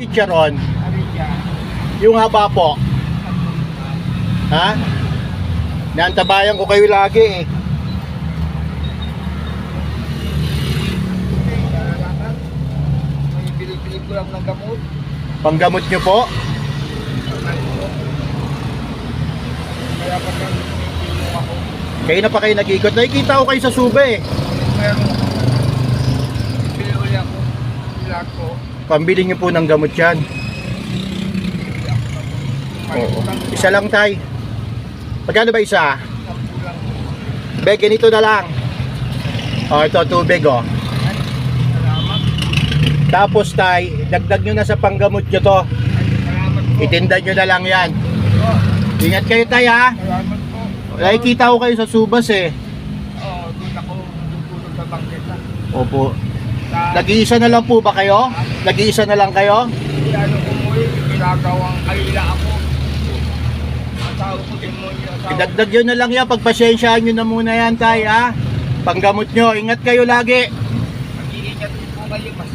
Chicharon. Aridya. Yung haba po. Ha? Naantabayan ko kayo lagi eh. May bili-bili ko lang ng gamot. Panggamot nyo po. Kaya pag nagpipili ako, Kayo na pa kayo nag-ikot. Nakikita ko kayo sa Suba eh. meron bili uli ako. Bilag ko. Pambili nyo po ng gamot yan. Oo. Isa lang tay. Magkano ba isa? Be, ganito na lang. O, ito tubig o. Salamat. Tapos tay, dagdag nyo na sa panggamot nyo to. Salamat po. Itinda nyo na lang yan. Oh, Ingat kayo tay ha. salamat po. Nakikita ko kayo sa Subas eh. Oo, doon ako tutulog sa bangketa. Opo. Sa Nag-iisa na lang po ba kayo? Nag-iisa na lang kayo? ano ko mo ginagawang kalila ako. Asawa ko din mo yung asawa. Idagdag yun na lang yan. Pagpasyensyahan nyo na muna yan tay ha. Panggamot nyo. Ingat kayo lagi. Mag-iingat din po kayo. Mas